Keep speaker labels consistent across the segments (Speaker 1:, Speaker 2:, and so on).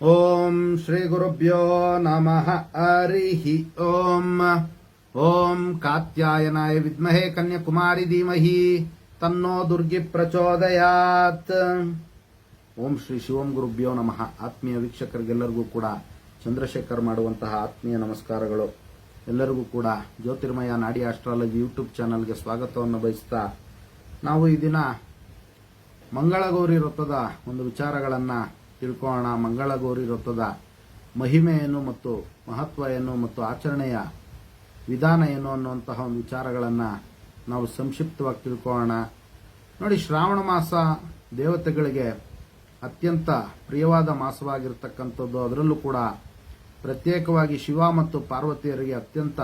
Speaker 1: ಓಂ ಶ್ರೀ ಗುರುಭ್ಯೋ ನಮಃ ಹರಿಃ ಓಂ ಓಂ ಕಾತ್ಯಾಯನಾಯ ವಿದ್ಮಹೇ ಕನ್ಯಾಕುಮಾರಿ ಧೀಮಹಿ ತನ್ನೋ ದುರ್ಗಿ ಪ್ರಚೋದಯಾತ್. ಓಂ ಶ್ರೀ ಶಿವಂ ಗುರುಭ್ಯೋ ನಮಃ. ಆತ್ಮೀಯ ವೀಕ್ಷಕರಿಗೆಲ್ಲರಿಗೂ ಕೂಡ ಚಂದ್ರಶೇಖರ್ ಮಾಡುವಂತಹ ಆತ್ಮೀಯ ನಮಸ್ಕಾರಗಳು. ಎಲ್ಲರಿಗೂ ಕೂಡ ಜ್ಯೋತಿರ್ಮಯ ನಾಡಿ ಆಸ್ಟ್ರಾಲಜಿ ಯೂಟ್ಯೂಬ್ ಚಾನಲ್ಗೆ ಸ್ವಾಗತವನ್ನು ಬಯಸ್ತಾ, ನಾವು ಈ ದಿನ ಮಂಗಳಗೌರಿ ವ್ರತದ ಒಂದು ವಿಚಾರಗಳನ್ನು ತಿಳ್ಕೊಳ್ಳೋಣ. ಮಂಗಳಗೌರಿ ವ್ರತದ ಮಹಿಮೆ ಏನು ಮತ್ತು ಮಹತ್ವ ಏನು ಮತ್ತು ಆಚರಣೆಯ ವಿಧಾನ ಏನು ಅನ್ನುವಂತಹ ಒಂದು ವಿಚಾರಗಳನ್ನು ನಾವು ಸಂಕ್ಷಿಪ್ತವಾಗಿ ತಿಳ್ಕೊಳ್ಳೋಣ. ನೋಡಿ, ಶ್ರಾವಣ ಮಾಸ ದೇವತೆಗಳಿಗೆ ಅತ್ಯಂತ ಪ್ರಿಯವಾದ ಮಾಸವಾಗಿರ್ತಕ್ಕಂಥದ್ದು. ಅದರಲ್ಲೂ ಕೂಡ ಪ್ರತ್ಯೇಕವಾಗಿ ಶಿವ ಮತ್ತು ಪಾರ್ವತಿಯರಿಗೆ ಅತ್ಯಂತ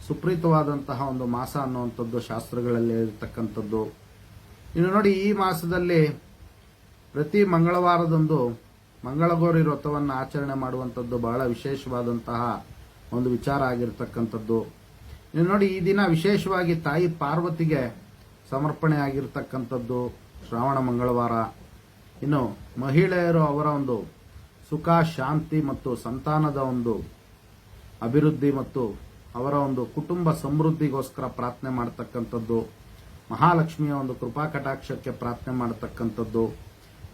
Speaker 1: ಸುಪ್ರೀತವಾದಂತಹ ಒಂದು ಮಾಸ ಅನ್ನುವಂಥದ್ದು ಶಾಸ್ತ್ರಗಳಲ್ಲಿ ಇರತಕ್ಕಂಥದ್ದು. ಇನ್ನು ನೋಡಿ, ಈ ಮಾಸದಲ್ಲಿ ಪ್ರತಿ ಮಂಗಳವಾರದಂದು ಮಂಗಳಗೌರಿ ವ್ರತವನ್ನು ಆಚರಣೆ ಮಾಡುವಂಥದ್ದು ಬಹಳ ವಿಶೇಷವಾದಂತಹ ಒಂದು ವಿಚಾರ ಆಗಿರ್ತಕ್ಕಂಥದ್ದು. ಇನ್ನು ನೋಡಿ, ಈ ದಿನ ವಿಶೇಷವಾಗಿ ತಾಯಿ ಪಾರ್ವತಿಗೆ ಸಮರ್ಪಣೆ ಆಗಿರ್ತಕ್ಕಂಥದ್ದು ಶ್ರಾವಣ ಮಂಗಳವಾರ. ಇನ್ನು ಮಹಿಳೆಯರು ಅವರ ಒಂದು ಸುಖ, ಶಾಂತಿ ಮತ್ತು ಸಂತಾನದ ಒಂದು ಅಭಿವೃದ್ಧಿ ಮತ್ತು ಅವರ ಒಂದು ಕುಟುಂಬ ಸಮೃದ್ಧಿಗೋಸ್ಕರ ಪ್ರಾರ್ಥನೆ ಮಾಡತಕ್ಕಂಥದ್ದು, ಮಹಾಲಕ್ಷ್ಮಿಯ ಒಂದು ಕೃಪಾ ಕಟಾಕ್ಷಕ್ಕೆ ಪ್ರಾರ್ಥನೆ ಮಾಡತಕ್ಕಂಥದ್ದು,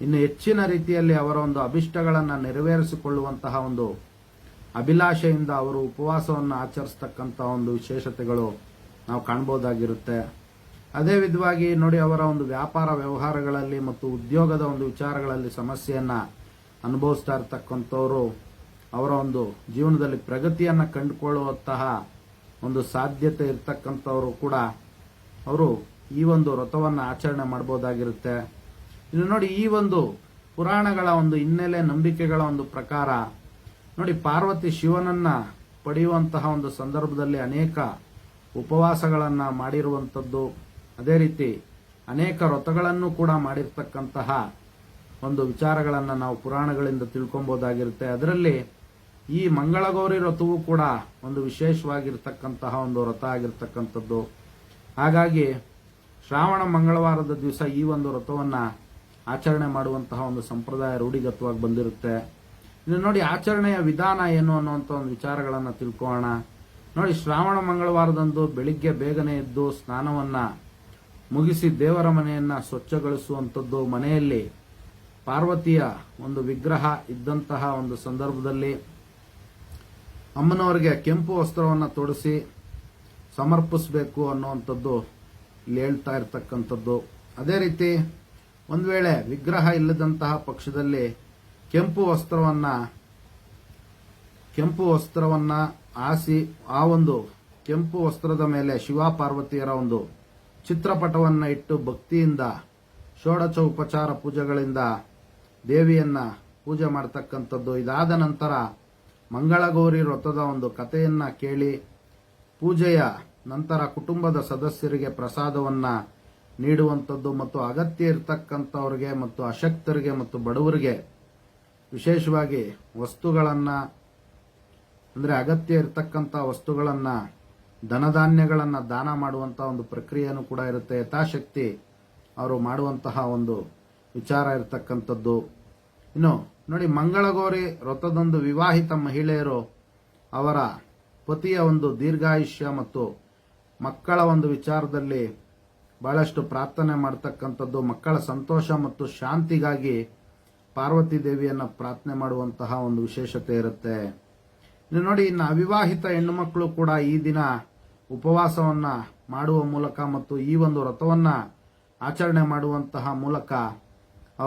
Speaker 1: ಇನ್ನು ಹೆಚ್ಚಿನ ರೀತಿಯಲ್ಲಿ ಅವರ ಒಂದು ಅಭಿಷ್ಟಗಳನ್ನು ನೆರವೇರಿಸಿಕೊಳ್ಳುವಂತಹ ಒಂದು ಅಭಿಲಾಷೆಯಿಂದ ಅವರು ಉಪವಾಸವನ್ನು ಆಚರಿಸತಕ್ಕಂತಹ ಒಂದು ವಿಶೇಷತೆಗಳು ನಾವು ಕಾಣಬಹುದಾಗಿರುತ್ತೆ. ಅದೇ ವಿಧವಾಗಿ ನೋಡಿ, ಅವರ ಒಂದು ವ್ಯಾಪಾರ ವ್ಯವಹಾರಗಳಲ್ಲಿ ಮತ್ತು ಉದ್ಯೋಗದ ಒಂದು ವಿಚಾರಗಳಲ್ಲಿ ಸಮಸ್ಯೆಯನ್ನ ಅನುಭವಿಸ್ತಾ ಇರತಕ್ಕಂಥವರು ಅವರ ಒಂದು ಜೀವನದಲ್ಲಿ ಪ್ರಗತಿಯನ್ನು ಕಂಡುಕೊಳ್ಳುವಂತಹ ಒಂದು ಸಾಧ್ಯತೆ ಇರತಕ್ಕಂಥವರು ಕೂಡ ಅವರು ಈ ಒಂದು ವ್ರತವನ್ನು ಆಚರಣೆ ಮಾಡಬಹುದಾಗಿರುತ್ತೆ. ಇನ್ನು ನೋಡಿ, ಈ ಒಂದು ಪುರಾಣಗಳ ಒಂದು ಹಿನ್ನೆಲೆ ನಂಬಿಕೆಗಳ ಒಂದು ಪ್ರಕಾರ ನೋಡಿ, ಪಾರ್ವತಿ ಶಿವನನ್ನ ಪಡೆಯುವಂತಹ ಒಂದು ಸಂದರ್ಭದಲ್ಲಿ ಅನೇಕ ಉಪವಾಸಗಳನ್ನ ಮಾಡಿರುವಂಥದ್ದು, ಅದೇ ರೀತಿ ಅನೇಕ ವ್ರತಗಳನ್ನು ಕೂಡ ಮಾಡಿರ್ತಕ್ಕಂತಹ ಒಂದು ವಿಚಾರಗಳನ್ನು ನಾವು ಪುರಾಣಗಳಿಂದ ತಿಳ್ಕೊಬಹುದಾಗಿರುತ್ತೆ. ಅದರಲ್ಲಿ ಈ ಮಂಗಳಗೌರಿ ವ್ರತವೂ ಕೂಡ ಒಂದು ವಿಶೇಷವಾಗಿರ್ತಕ್ಕಂತಹ ಒಂದು ವ್ರತ ಆಗಿರ್ತಕ್ಕಂಥದ್ದು. ಹಾಗಾಗಿ ಶ್ರಾವಣ ಮಂಗಳವಾರದ ದಿವಸ ಈ ಒಂದು ವ್ರತವನ್ನ ಆಚರಣೆ ಮಾಡುವಂತಹ ಒಂದು ಸಂಪ್ರದಾಯ ರೂಢಿಗತವಾಗಿ ಬಂದಿರುತ್ತೆ. ಇನ್ನು ನೋಡಿ, ಆಚರಣೆಯ ವಿಧಾನ ಏನು ಅನ್ನುವಂಥ ಒಂದು ವಿಚಾರಗಳನ್ನು ತಿಳ್ಕೊಳ್ಳೋಣ. ನೋಡಿ, ಶ್ರಾವಣ ಮಂಗಳವಾರದಂದು ಬೆಳಿಗ್ಗೆ ಬೇಗನೆ ಎದ್ದು ಸ್ನಾನವನ್ನ ಮುಗಿಸಿ ದೇವರ ಮನೆಯನ್ನ ಸ್ವಚ್ಛಗೊಳಿಸುವಂಥದ್ದು. ಮನೆಯಲ್ಲಿ ಪಾರ್ವತಿಯ ಒಂದು ವಿಗ್ರಹ ಇದ್ದಂತಹ ಒಂದು ಸಂದರ್ಭದಲ್ಲಿ ಅಮ್ಮನವರಿಗೆ ಕೆಂಪು ವಸ್ತ್ರವನ್ನು ತೊಡಿಸಿ ಸಮರ್ಪಿಸಬೇಕು ಅನ್ನುವಂಥದ್ದು ಇಲ್ಲಿ ಹೇಳ್ತಾ ಇರತಕ್ಕಂಥದ್ದು. ಅದೇ ರೀತಿ ಒಂದು ವೇಳೆ ವಿಗ್ರಹ ಇಲ್ಲದಂತಹ ಪಕ್ಷದಲ್ಲಿ ಕೆಂಪು ವಸ್ತ್ರವನ್ನ ಹಾಸಿ ಆ ಒಂದು ಕೆಂಪು ವಸ್ತ್ರದ ಮೇಲೆ ಶಿವ ಪಾರ್ವತಿಯರ ಒಂದು ಚಿತ್ರಪಟವನ್ನ ಇಟ್ಟು ಭಕ್ತಿಯಿಂದ ಷೋಡಶ ಉಪಚಾರ ಪೂಜೆಗಳಿಂದ ದೇವಿಯನ್ನ ಪೂಜೆ ಮಾಡತಕ್ಕಂಥದ್ದು. ಇದಾದ ನಂತರ ಮಂಗಳಗೌರಿ ವ್ರತದ ಒಂದು ಕಥೆಯನ್ನ ಕೇಳಿ ಪೂಜೆಯ ನಂತರ ಕುಟುಂಬದ ಸದಸ್ಯರಿಗೆ ಪ್ರಸಾದವನ್ನ ನೀಡುವಂಥದ್ದು ಮತ್ತು ಅಗತ್ಯ ಇರತಕ್ಕಂಥವ್ರಿಗೆ ಮತ್ತು ಅಶಕ್ತರಿಗೆ ಮತ್ತು ಬಡವರಿಗೆ ವಿಶೇಷವಾಗಿ ವಸ್ತುಗಳನ್ನ, ಅಂದ್ರೆ ಅಗತ್ಯ ಇರತಕ್ಕಂಥ ವಸ್ತುಗಳನ್ನ, ಧನಧಾನ್ಯಗಳನ್ನ ದಾನ ಮಾಡುವಂತಹ ಒಂದು ಪ್ರಕ್ರಿಯೆನೂ ಕೂಡ ಇರುತ್ತೆ. ಯಥಾಶಕ್ತಿ ಅವರು ಮಾಡುವಂತಹ ಒಂದು ವಿಚಾರ ಇರತಕ್ಕಂಥದ್ದು. ಇನ್ನು ನೋಡಿ, ಮಂಗಳಗೌರಿ ವ್ರತದೊಂದು ವಿವಾಹಿತ ಮಹಿಳೆಯರು ಅವರ ಪತಿಯ ಒಂದು ದೀರ್ಘಾಯುಷ್ಯ ಮತ್ತು ಮಕ್ಕಳ ಒಂದು ವಿಚಾರದಲ್ಲಿ ಬಹಳಷ್ಟು ಪ್ರಾರ್ಥನೆ ಮಾಡತಕ್ಕಂಥದ್ದು, ಮಕ್ಕಳ ಸಂತೋಷ ಮತ್ತು ಶಾಂತಿಗಾಗಿ ಪಾರ್ವತಿ ದೇವಿಯನ್ನ ಪ್ರಾರ್ಥನೆ ಮಾಡುವಂತಹ ಒಂದು ವಿಶೇಷತೆ ಇರುತ್ತೆ. ಇನ್ನು ನೋಡಿ, ಇನ್ನು ಅವಿವಾಹಿತ ಹೆಣ್ಣು ಮಕ್ಕಳು ಕೂಡ ಈ ದಿನ ಉಪವಾಸವನ್ನ ಮಾಡುವ ಮೂಲಕ ಮತ್ತು ಈ ಒಂದು ವ್ರತವನ್ನ ಆಚರಣೆ ಮಾಡುವಂತಹ ಮೂಲಕ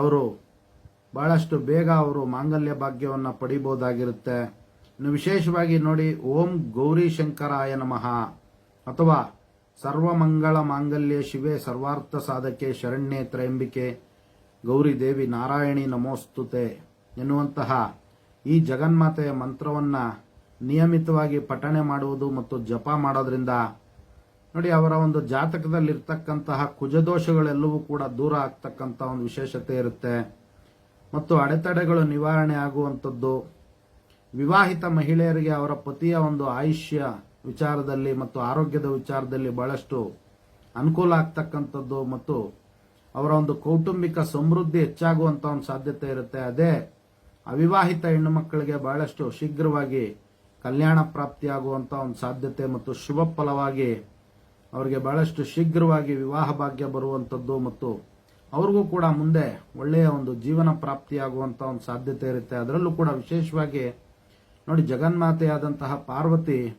Speaker 1: ಅವರು ಬಹಳಷ್ಟು ಬೇಗ ಅವರು ಮಾಂಗಲ್ಯ ಭಾಗ್ಯವನ್ನ ಪಡಿಬಹುದಾಗಿರುತ್ತೆ. ಇನ್ನು ವಿಶೇಷವಾಗಿ ನೋಡಿ, ಓಂ ಗೌರಿ ಶಂಕರಾಯ ನಮಃ ಅಥವಾ ಸರ್ವಮಂಗಳ ಮಾಂಗಲ್ಯ ಶಿವೆ ಸರ್ವಾರ್ಥ ಸಾಧಕೆ ಶರಣ್ಯೇ ತ್ರಯಂಬಿಕೆ ಗೌರಿ ದೇವಿ ನಾರಾಯಣಿ ನಮೋಸ್ತುತೆ ಎನ್ನುವಂತಹ ಈ ಜಗನ್ಮಾತೆಯ ಮಂತ್ರವನ್ನ ನಿಯಮಿತವಾಗಿ ಪಠಣೆ ಮಾಡುವುದು ಮತ್ತು ಜಪ ಮಾಡೋದ್ರಿಂದ ನೋಡಿ, ಅವರ ಒಂದು ಜಾತಕದಲ್ಲಿರ್ತಕ್ಕಂತಹ ಕುಜದೋಷಗಳೆಲ್ಲವೂ ಕೂಡ ದೂರ ಆಗ್ತಕ್ಕಂಥ ಒಂದು ವಿಶೇಷತೆ ಇರುತ್ತೆ ಮತ್ತು ಅಡೆತಡೆಗಳು ನಿವಾರಣೆ ಆಗುವಂಥದ್ದು. ವಿವಾಹಿತ ಮಹಿಳೆಯರಿಗೆ ಅವರ ಪತಿಯ ಒಂದು ಆಯುಷ್ಯ ವಿಚಾರದಲ್ಲಿ ಮತ್ತು ಆರೋಗ್ಯದ ವಿಚಾರದಲ್ಲಿ ಬಹಳಷ್ಟು ಅನುಕೂಲ ಆಗ್ತಕ್ಕಂಥದ್ದು ಮತ್ತು ಅವರ ಒಂದು ಕೌಟುಂಬಿಕ ಸಮೃದ್ಧಿ ಹೆಚ್ಚಾಗುವಂತ ಒಂದು ಸಾಧ್ಯತೆ ಇರುತ್ತೆ. ಅದೇ ಅವಿವಾಹಿತ ಹೆಣ್ಣು ಮಕ್ಕಳಿಗೆ ಬಹಳಷ್ಟು ಶೀಘ್ರವಾಗಿ ಕಲ್ಯಾಣ ಪ್ರಾಪ್ತಿಯಾಗುವಂತ ಒಂದು ಸಾಧ್ಯತೆ ಮತ್ತು ಶುಭ ಫಲವಾಗಿ ಅವರಿಗೆ ಬಹಳಷ್ಟು ಶೀಘ್ರವಾಗಿ ವಿವಾಹ ಭಾಗ್ಯ ಬರುವಂತದ್ದು ಮತ್ತು ಅವ್ರಿಗೂ ಕೂಡ ಮುಂದೆ ಒಳ್ಳೆಯ ಒಂದು ಜೀವನ ಪ್ರಾಪ್ತಿಯಾಗುವಂತ ಒಂದು ಸಾಧ್ಯತೆ ಇರುತ್ತೆ. ಅದರಲ್ಲೂ ಕೂಡ ವಿಶೇಷವಾಗಿ ನೋಡಿ, ಜಗನ್ಮಾತೆಯಾದಂತಹ ಪಾರ್ವತಿ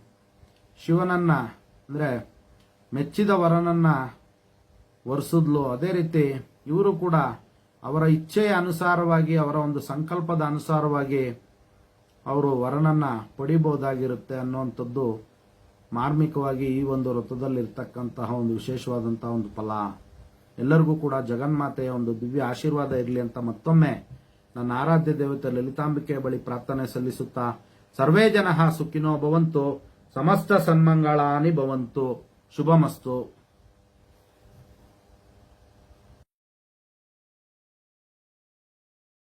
Speaker 1: ಶಿವನನ್ನ ಅಂದ್ರೆ ಮೆಚ್ಚಿದ ವರನನ್ನ ವರಿಸಿದ್ಲು. ಅದೇ ರೀತಿ ಇವರು ಕೂಡ ಅವರ ಇಚ್ಛೆಯ ಅನುಸಾರವಾಗಿ, ಅವರ ಒಂದು ಸಂಕಲ್ಪದ ಅನುಸಾರವಾಗಿ ಅವರು ವರನನ್ನ ಪಡಿಬಹುದಾಗಿರುತ್ತೆ ಅನ್ನುವಂಥದ್ದು ಮಾರ್ಮಿಕವಾಗಿ ಈ ಒಂದು ವ್ರತದಲ್ಲಿರ್ತಕ್ಕಂತಹ ಒಂದು ವಿಶೇಷವಾದಂತಹ ಒಂದು ಫಲ. ಎಲ್ಲರಿಗೂ ಕೂಡ ಜಗನ್ಮಾತೆಯ ಒಂದು ದಿವ್ಯ ಆಶೀರ್ವಾದ ಇರಲಿ ಅಂತ ಮತ್ತೊಮ್ಮೆ ನನ್ನ ಆರಾಧ್ಯ ದೇವತೆ ಲಲಿತಾಂಬಿಕೆಯ ಬಳಿ ಪ್ರಾರ್ಥನೆ ಸಲ್ಲಿಸುತ್ತಾ, ಸರ್ವೇ ಜನಃ ಸುಖಿನೋ ಭವಂತು, ಸಮಸ್ತ ಸನ್ಮಂಗಳಾನಿ ಭವಂತು, ಶುಭಮಸ್ತು.